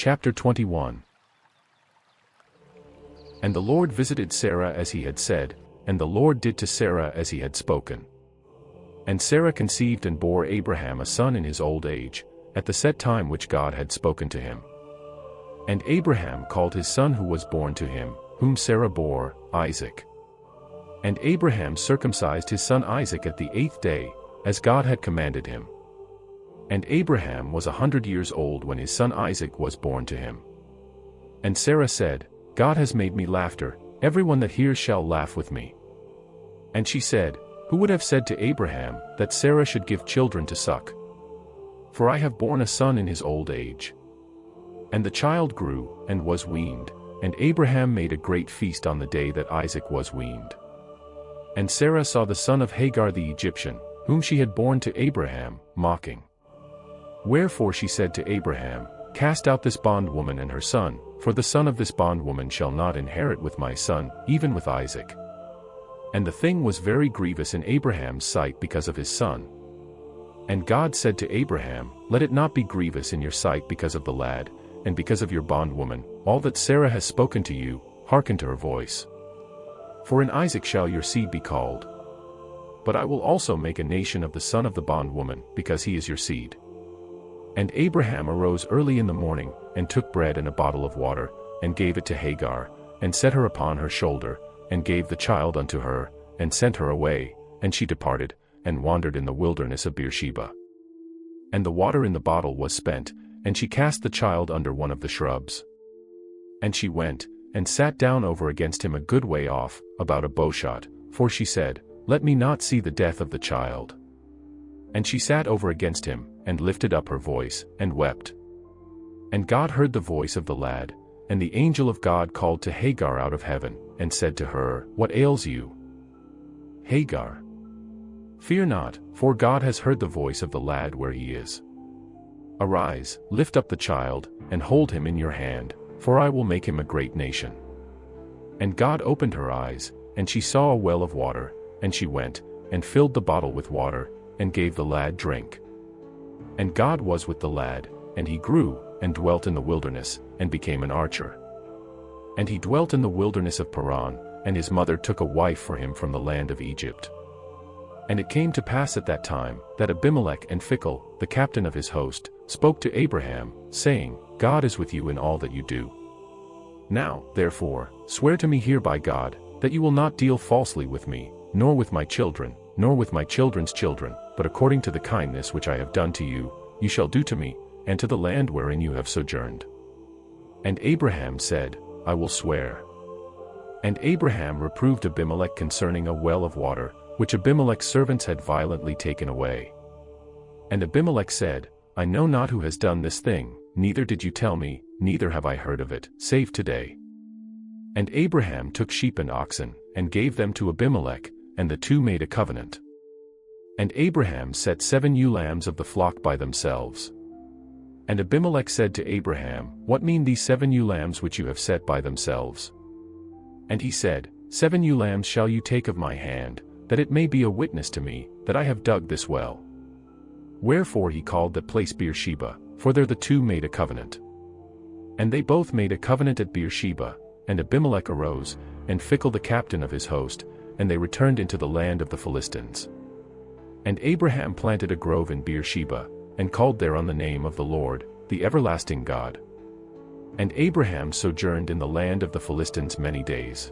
Chapter 21. And the Lord visited Sarah as he had said, and the Lord did to Sarah as he had spoken. And Sarah conceived and bore Abraham a son in his old age, at the set time which God had spoken to him. And Abraham called his son who was born to him, whom Sarah bore, Isaac. And Abraham circumcised his son Isaac at the 8th day, as God had commanded him. And Abraham was 100 years old when his son Isaac was born to him. And Sarah said, God has made me laughter, everyone that hears shall laugh with me. And she said, Who would have said to Abraham, that Sarah should give children to suck? For I have borne a son in his old age. And the child grew, and was weaned, and Abraham made a great feast on the day that Isaac was weaned. And Sarah saw the son of Hagar the Egyptian, whom she had borne to Abraham, mocking. Wherefore she said to Abraham, Cast out this bondwoman and her son, for the son of this bondwoman shall not inherit with my son, even with Isaac. And the thing was very grievous in Abraham's sight because of his son. And God said to Abraham, Let it not be grievous in your sight because of the lad, and because of your bondwoman, all that Sarah has spoken to you, hearken to her voice. For in Isaac shall your seed be called. But I will also make a nation of the son of the bondwoman, because he is your seed. And Abraham arose early in the morning, and took bread and a bottle of water, and gave it to Hagar, and set her upon her shoulder, and gave the child unto her, and sent her away, and she departed, and wandered in the wilderness of Beersheba. And the water in the bottle was spent, and she cast the child under one of the shrubs. And she went, and sat down over against him a good way off, about a bowshot, for she said, Let me not see the death of the child. And she sat over against him, and lifted up her voice, and wept. And God heard the voice of the lad, and the angel of God called to Hagar out of heaven, and said to her, What ails you, Hagar? Fear not, for God has heard the voice of the lad where he is. Arise, lift up the child, and hold him in your hand, for I will make him a great nation. And God opened her eyes, and she saw a well of water, and she went, and filled the bottle with water, and gave the lad drink. And God was with the lad, and he grew, and dwelt in the wilderness, and became an archer. And he dwelt in the wilderness of Paran, and his mother took a wife for him from the land of Egypt. And it came to pass at that time, that Abimelech and Phicol, the captain of his host, spoke to Abraham, saying, God is with you in all that you do. Now, therefore, swear to me here by God, that you will not deal falsely with me, nor with my children, nor with my children's children, but according to the kindness which I have done to you, you shall do to me, and to the land wherein you have sojourned. And Abraham said, I will swear. And Abraham reproved Abimelech concerning a well of water, which Abimelech's servants had violently taken away. And Abimelech said, I know not who has done this thing, neither did you tell me, neither have I heard of it, save today. And Abraham took sheep and oxen, and gave them to Abimelech, and the two made a covenant. And Abraham set 7 ewe lambs of the flock by themselves. And Abimelech said to Abraham, What mean these 7 ewe lambs which you have set by themselves? And he said, 7 ewe lambs shall you take of my hand, that it may be a witness to me, that I have dug this well. Wherefore he called that place Beersheba, for there the two made a covenant. And they both made a covenant at Beersheba, and Abimelech arose, and Phicol the captain of his host, and they returned into the land of the Philistines. And Abraham planted a grove in Beersheba, and called thereon the name of the Lord, the everlasting God. And Abraham sojourned in the land of the Philistines many days.